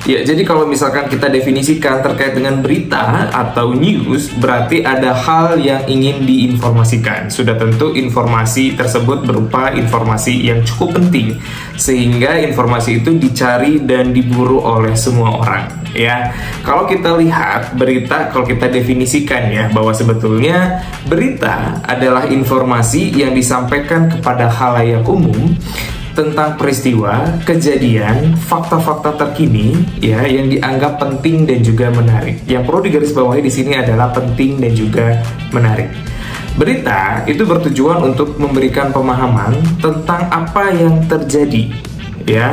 Ya, jadi kalau misalkan kita definisikan terkait dengan berita atau news, berarti ada hal yang ingin diinformasikan. Sudah tentu informasi tersebut berupa informasi yang cukup penting, sehingga informasi itu dicari dan diburu oleh semua orang. Ya, kalau kita lihat berita, kalau kita definisikan ya, bahwa sebetulnya berita adalah informasi yang disampaikan kepada khalayak umum tentang peristiwa, kejadian, fakta-fakta terkini ya yang dianggap penting dan juga menarik. Yang perlu digarisbawahi di sini adalah penting dan juga menarik. Berita itu bertujuan untuk memberikan pemahaman tentang apa yang terjadi ya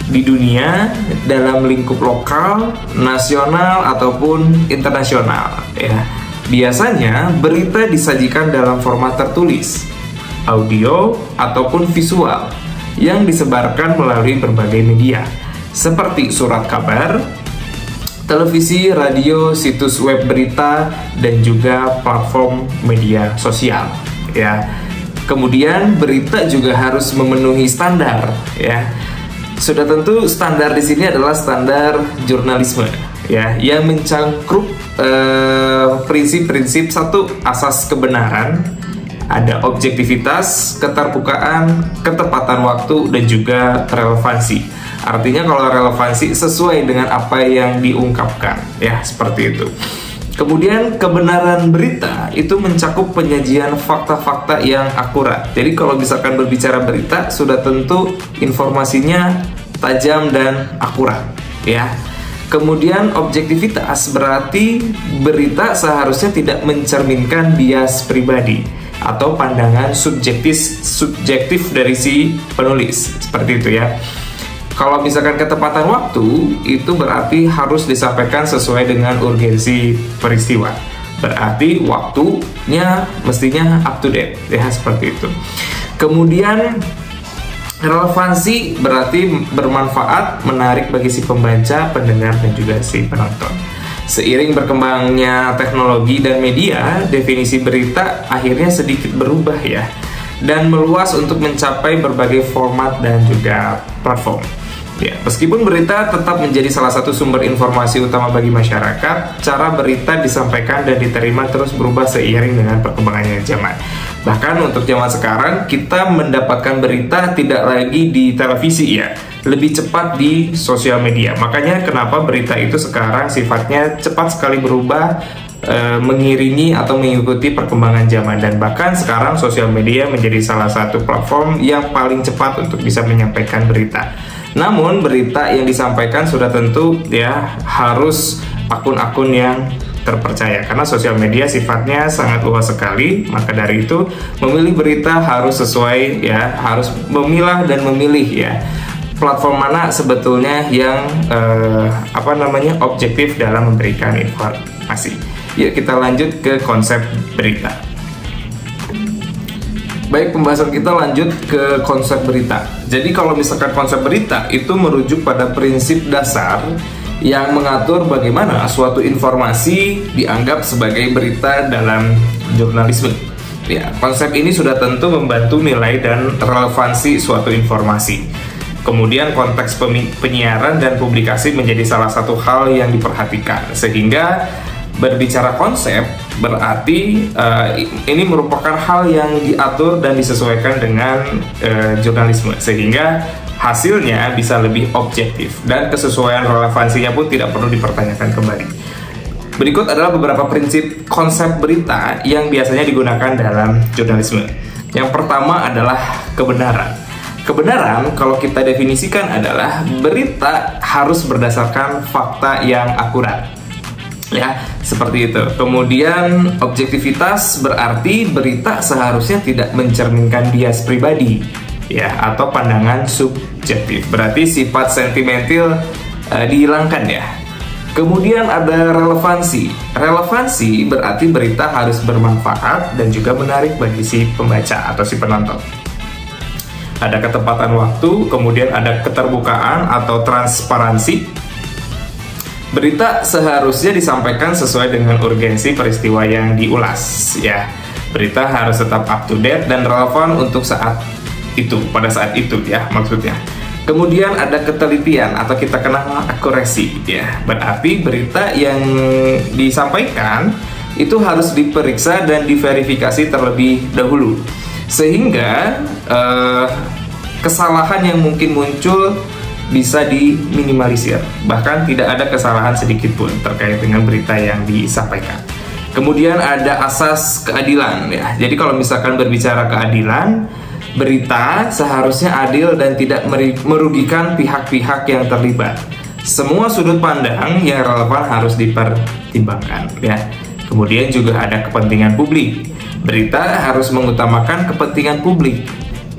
di dunia dalam lingkup lokal, nasional ataupun internasional ya. Biasanya berita disajikan dalam format tertulis, audio ataupun visual yang disebarkan melalui berbagai media seperti surat kabar, televisi, radio, situs web berita, dan juga platform media sosial ya. Kemudian berita juga harus memenuhi standar ya. Sudah tentu standar di sini adalah standar jurnalisme ya, yang mencangkup prinsip-prinsip satu, asas kebenaran, ada objektivitas, keterbukaan, ketepatan waktu, dan juga relevansi. Artinya kalau relevansi sesuai dengan apa yang diungkapkan, ya seperti itu. Kemudian kebenaran berita itu mencakup penyajian fakta-fakta yang akurat. Jadi kalau misalkan berbicara berita, sudah tentu informasinya tajam dan akurat, ya. Kemudian objektivitas berarti berita seharusnya tidak mencerminkan bias pribadi atau pandangan subjektif dari si penulis, seperti itu ya. Kalau misalkan ketepatan waktu, itu berarti harus disampaikan sesuai dengan urgensi peristiwa. Berarti waktunya mestinya up to date, ya seperti itu. Kemudian relevansi berarti bermanfaat, menarik bagi si pembaca, pendengar, dan juga si penonton. Seiring berkembangnya teknologi dan media, definisi berita akhirnya sedikit berubah ya, dan meluas untuk mencapai berbagai format dan juga platform. Ya, meskipun berita tetap menjadi salah satu sumber informasi utama bagi masyarakat, cara berita disampaikan dan diterima terus berubah seiring dengan perkembangannya zaman. Bahkan untuk zaman sekarang, kita mendapatkan berita tidak lagi di televisi ya, lebih cepat di sosial media. Makanya kenapa berita itu sekarang sifatnya cepat sekali berubah, mengiringi atau mengikuti perkembangan zaman. Dan bahkan sekarang sosial media menjadi salah satu platform yang paling cepat untuk bisa menyampaikan berita. Namun berita yang disampaikan sudah tentu ya harus akun-akun yang terpercaya, karena sosial media sifatnya sangat luas sekali. Maka dari itu memilih berita harus sesuai ya, harus memilah dan memilih ya platform mana sebetulnya yang objektif dalam memberikan informasi. Yuk kita lanjut ke konsep berita. Baik, pembahasan kita lanjut ke konsep berita. Jadi kalau misalkan konsep berita itu merujuk pada prinsip dasar yang mengatur bagaimana suatu informasi dianggap sebagai berita dalam jurnalisme. Ya, konsep ini sudah tentu membantu nilai dan relevansi suatu informasi. Kemudian konteks penyiaran dan publikasi menjadi salah satu hal yang diperhatikan. Sehingga berbicara konsep berarti ini merupakan hal yang diatur dan disesuaikan dengan jurnalisme, sehingga hasilnya bisa lebih objektif dan kesesuaian relevansinya pun tidak perlu dipertanyakan kembali. Berikut adalah beberapa prinsip konsep berita yang biasanya digunakan dalam jurnalisme. Yang pertama adalah kebenaran. Kebenaran kalau kita definisikan adalah berita harus berdasarkan fakta yang akurat. Ya, seperti itu. Kemudian objektivitas berarti berita seharusnya tidak mencerminkan bias pribadi ya atau pandangan subjektif. Berarti sifat sentimental dihilangkan ya. Kemudian ada relevansi. Relevansi berarti berita harus bermanfaat dan juga menarik bagi si pembaca atau si penonton. Ada ketepatan waktu, kemudian ada keterbukaan atau transparansi. Berita seharusnya disampaikan sesuai dengan urgensi peristiwa yang diulas ya. Berita harus tetap up to date dan relevan untuk saat itu, pada saat itu ya maksudnya. Kemudian ada ketelitian atau kita kenal akurasi, ya. Berarti berita yang disampaikan itu harus diperiksa dan diverifikasi terlebih dahulu, sehingga kesalahan yang mungkin muncul bisa diminimalisir, bahkan tidak ada kesalahan sedikit pun terkait dengan berita yang disampaikan. Kemudian ada asas keadilan, ya. Jadi kalau misalkan berbicara keadilan, berita seharusnya adil dan tidak merugikan pihak-pihak yang terlibat. Semua sudut pandang yang relevan harus dipertimbangkan, ya. Kemudian juga ada kepentingan publik. Berita harus mengutamakan kepentingan publik.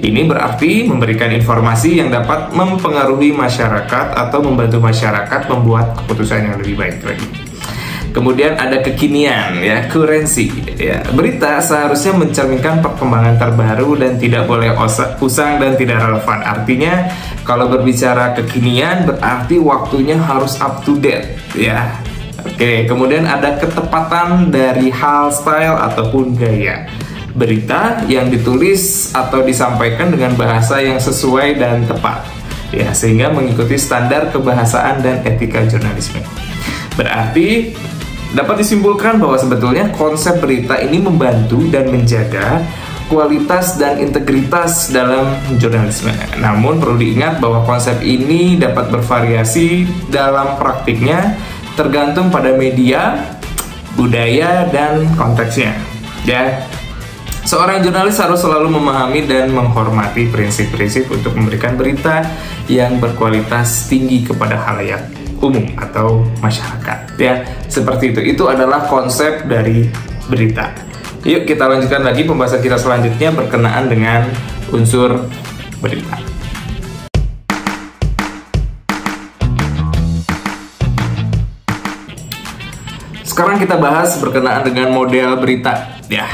Ini berarti memberikan informasi yang dapat mempengaruhi masyarakat atau membantu masyarakat membuat keputusan yang lebih baik lagi. Kemudian ada kekinian, ya, currency, ya. Berita seharusnya mencerminkan perkembangan terbaru dan tidak boleh usang dan tidak relevan. Artinya kalau berbicara kekinian berarti waktunya harus up to date, ya. Oke, kemudian ada ketepatan dari hal, style ataupun gaya. Berita yang ditulis atau disampaikan dengan bahasa yang sesuai dan tepat, ya, sehingga mengikuti standar kebahasaan dan etika jurnalisme. Berarti dapat disimpulkan bahwa sebetulnya konsep berita ini membantu dan menjaga kualitas dan integritas dalam jurnalisme. Namun perlu diingat bahwa konsep ini dapat bervariasi dalam praktiknya tergantung pada media, budaya, dan konteksnya. Ya, seorang jurnalis harus selalu memahami dan menghormati prinsip-prinsip untuk memberikan berita yang berkualitas tinggi kepada khalayak umum atau masyarakat, ya. Seperti itu adalah konsep dari berita. Yuk kita lanjutkan lagi pembahasan kita selanjutnya berkenaan dengan unsur berita. Sekarang kita bahas berkenaan dengan model berita, ya.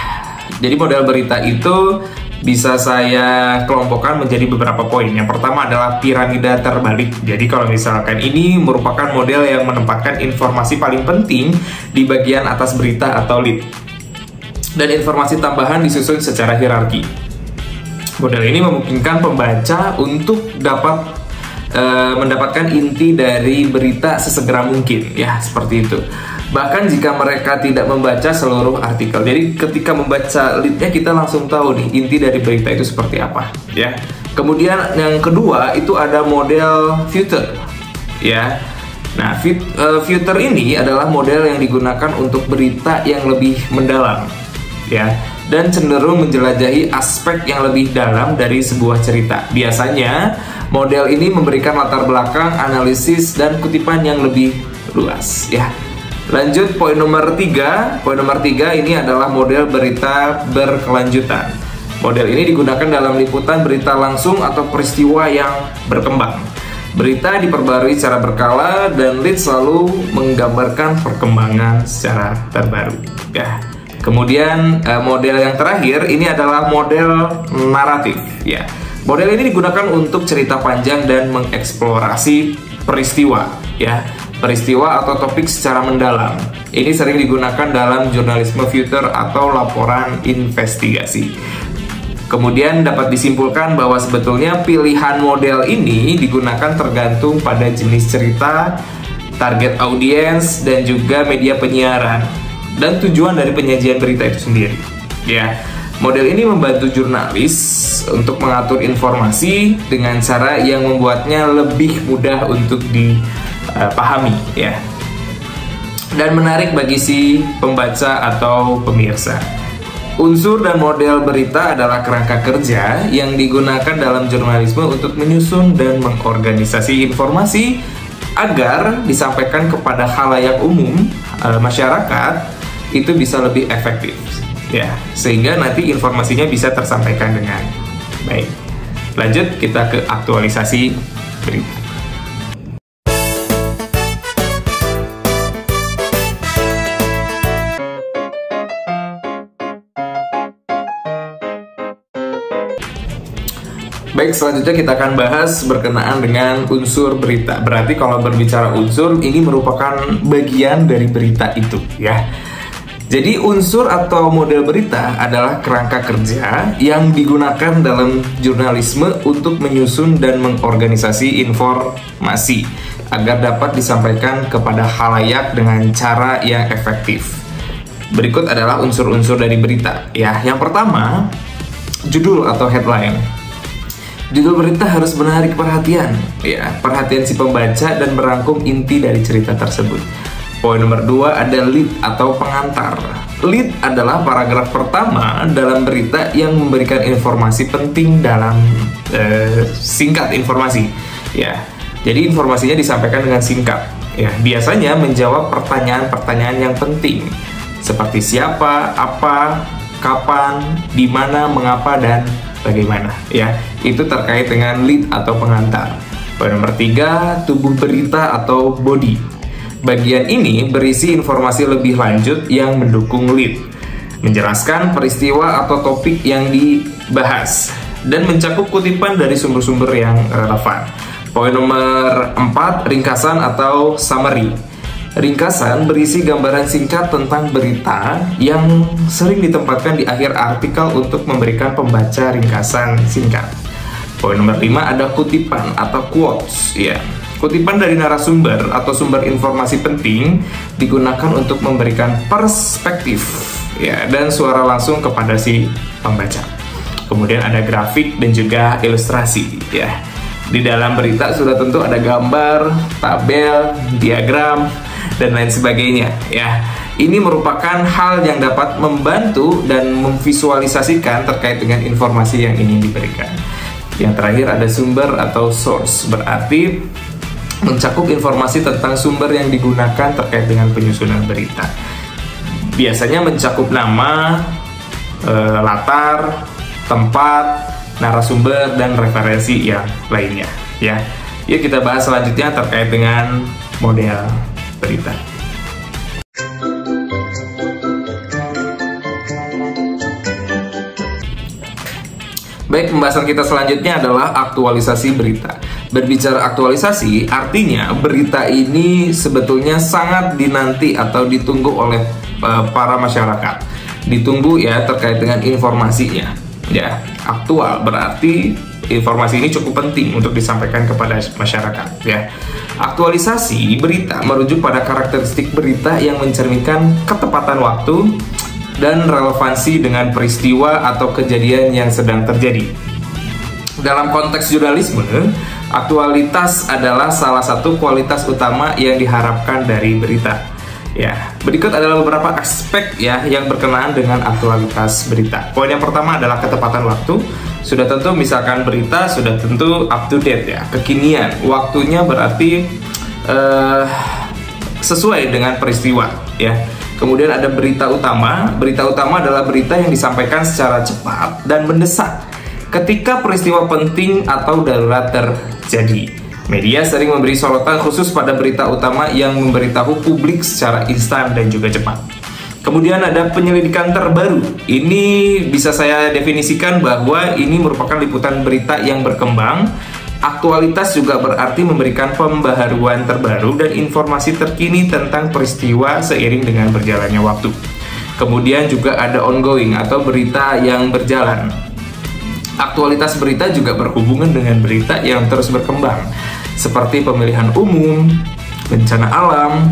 Jadi model berita itu bisa saya kelompokkan menjadi beberapa poin. Yang pertama adalah piramida terbalik. Jadi kalau misalkan ini merupakan model yang menempatkan informasi paling penting di bagian atas berita atau lead, dan informasi tambahan disusun secara hierarki. Model ini memungkinkan pembaca untuk dapat mendapatkan inti dari berita sesegera mungkin, ya, seperti itu. Bahkan jika mereka tidak membaca seluruh artikel. Jadi ketika membaca leadnya kita langsung tahu nih inti dari berita itu seperti apa, ya. Kemudian yang kedua itu ada model footer, ya. Nah, footer ini adalah model yang digunakan untuk berita yang lebih mendalam, ya, dan cenderung menjelajahi aspek yang lebih dalam dari sebuah cerita. Biasanya model ini memberikan latar belakang, analisis, dan kutipan yang lebih luas, ya. Lanjut poin nomor 3. Poin nomor 3 ini adalah model berita berkelanjutan. Model ini digunakan dalam liputan berita langsung atau peristiwa yang berkembang. Berita diperbarui secara berkala dan lead selalu menggambarkan perkembangan secara terbaru, ya. Kemudian model yang terakhir ini adalah model naratif, ya. Model ini digunakan untuk cerita panjang dan mengeksplorasi peristiwa, ya. Peristiwa atau topik secara mendalam. Ini sering digunakan dalam jurnalisme footer atau laporan investigasi. Kemudian dapat disimpulkan bahwa sebetulnya pilihan model ini digunakan tergantung pada jenis cerita, target audiens, dan juga media penyiaran dan tujuan dari penyajian berita itu sendiri, ya. Model ini membantu jurnalis untuk mengatur informasi dengan cara yang membuatnya lebih mudah untuk dipahami, ya, dan menarik bagi si pembaca atau pemirsa. Unsur dan model berita adalah kerangka kerja yang digunakan dalam jurnalisme untuk menyusun dan mengorganisasi informasi agar disampaikan kepada khalayak umum, masyarakat, itu bisa lebih efektif, ya, sehingga nanti informasinya bisa tersampaikan dengan baik. Lanjut kita ke aktualisasi berita. Baik, selanjutnya kita akan bahas berkenaan dengan unsur berita. Berarti kalau berbicara unsur, ini merupakan bagian dari berita itu, ya. Jadi unsur atau model berita adalah kerangka kerja yang digunakan dalam jurnalisme untuk menyusun dan mengorganisasi informasi agar dapat disampaikan kepada khalayak dengan cara yang efektif. Berikut adalah unsur-unsur dari berita. Ya, yang pertama, judul atau headline. Judul berita harus menarik perhatian, ya, perhatian si pembaca dan merangkum inti dari cerita tersebut. Poin nomor 2 ada lead atau pengantar. Lead adalah paragraf pertama dalam berita yang memberikan informasi penting dalam singkat informasi. Ya, jadi informasinya disampaikan dengan singkat. Ya, biasanya menjawab pertanyaan-pertanyaan yang penting seperti siapa, apa, kapan, di mana, mengapa, dan bagaimana. Ya, itu terkait dengan lead atau pengantar. Poin nomor 3 tubuh berita atau body. Bagian ini berisi informasi lebih lanjut yang mendukung lead, menjelaskan peristiwa atau topik yang dibahas, dan mencakup kutipan dari sumber-sumber yang relevan. Poin nomor 4, ringkasan atau summary. Ringkasan berisi gambaran singkat tentang berita yang sering ditempatkan di akhir artikel untuk memberikan pembaca ringkasan singkat. Poin nomor 5 ada kutipan atau quotes, ya. Kutipan dari narasumber atau sumber informasi penting digunakan untuk memberikan perspektif, ya, dan suara langsung kepada si pembaca. Kemudian ada grafik dan juga ilustrasi, ya. Di dalam berita sudah tentu ada gambar, tabel, diagram, dan lain sebagainya, ya. Ini merupakan hal yang dapat membantu dan memvisualisasikan terkait dengan informasi yang ingin diberikan. Yang terakhir ada sumber atau source, berarti mencakup informasi tentang sumber yang digunakan terkait dengan penyusunan berita. Biasanya mencakup nama, latar, tempat, narasumber, dan referensi yang lainnya. Ya, yuk kita bahas selanjutnya terkait dengan model berita. Baik, pembahasan kita selanjutnya adalah aktualisasi berita. Berbicara aktualisasi, artinya berita ini sebetulnya sangat dinanti atau ditunggu oleh para masyarakat. Ditunggu, ya, terkait dengan informasinya. Ya, aktual berarti informasi ini cukup penting untuk disampaikan kepada masyarakat. Ya, aktualisasi berita merujuk pada karakteristik berita yang mencerminkan ketepatan waktu dan relevansi dengan peristiwa atau kejadian yang sedang terjadi. Dalam konteks jurnalisme, aktualitas adalah salah satu kualitas utama yang diharapkan dari berita. Ya, berikut adalah beberapa aspek, ya, yang berkenaan dengan aktualitas berita. Poin yang pertama adalah ketepatan waktu. Sudah tentu misalkan berita sudah tentu up to date, ya, kekinian. Waktunya berarti sesuai dengan peristiwa, ya. Kemudian ada berita utama. Berita utama adalah berita yang disampaikan secara cepat dan mendesak ketika peristiwa penting atau darurat terjadi. Media sering memberi sorotan khusus pada berita utama yang memberitahu publik secara instan dan juga cepat. Kemudian ada penyelidikan terbaru. Ini bisa saya definisikan bahwa ini merupakan liputan berita yang berkembang. Aktualitas juga berarti memberikan pembaharuan terbaru dan informasi terkini tentang peristiwa seiring dengan berjalannya waktu. Kemudian juga ada ongoing atau berita yang berjalan. Aktualitas berita juga berhubungan dengan berita yang terus berkembang, seperti pemilihan umum, bencana alam,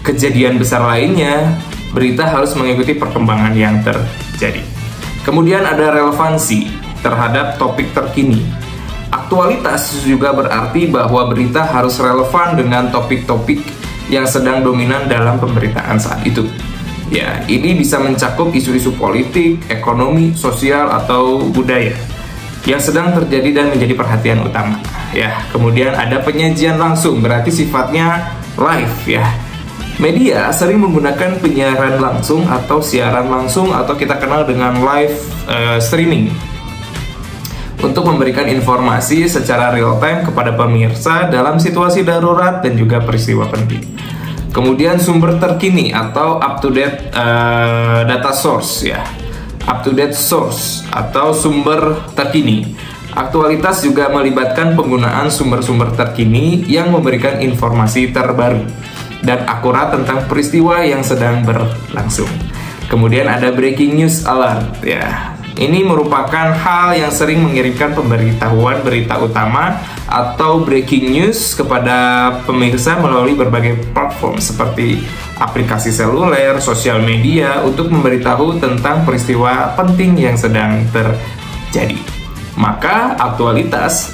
kejadian besar lainnya. Berita harus mengikuti perkembangan yang terjadi. Kemudian ada relevansi terhadap topik terkini. Aktualitas juga berarti bahwa berita harus relevan dengan topik-topik yang sedang dominan dalam pemberitaan saat itu. Ya, ini bisa mencakup isu-isu politik, ekonomi, sosial, atau budaya yang sedang terjadi dan menjadi perhatian utama. Ya, kemudian ada penyajian langsung, berarti sifatnya live, ya. Media sering menggunakan penyiaran langsung atau siaran langsung atau kita kenal dengan live streaming untuk memberikan informasi secara real time kepada pemirsa dalam situasi darurat dan juga peristiwa penting. Kemudian sumber terkini atau up to date data source, ya. Up to date source atau sumber terkini. Aktualitas juga melibatkan penggunaan sumber-sumber terkini yang memberikan informasi terbaru dan akurat tentang peristiwa yang sedang berlangsung. Kemudian ada breaking news alert ya. Ini merupakan hal yang sering mengirimkan pemberitahuan berita utama atau breaking news kepada pemirsa melalui berbagai platform seperti aplikasi seluler, sosial media untuk memberitahu tentang peristiwa penting yang sedang terjadi. Maka aktualitas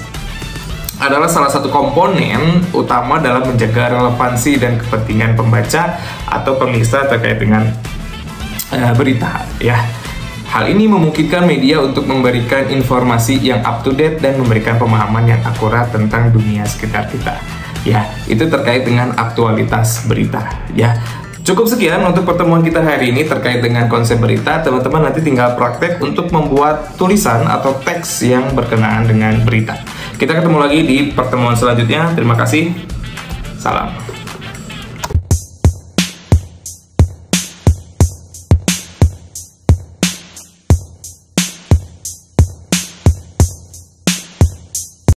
adalah salah satu komponen utama dalam menjaga relevansi dan kepentingan pembaca atau pemirsa terkait dengan berita ya. Hal ini memungkinkan media untuk memberikan informasi yang up to date dan memberikan pemahaman yang akurat tentang dunia sekitar kita. Ya, itu terkait dengan aktualitas berita. Ya, cukup sekian untuk pertemuan kita hari ini terkait dengan konsep berita. Teman-teman nanti tinggal praktek untuk membuat tulisan atau teks yang berkenaan dengan berita. Kita ketemu lagi di pertemuan selanjutnya. Terima kasih. Salam.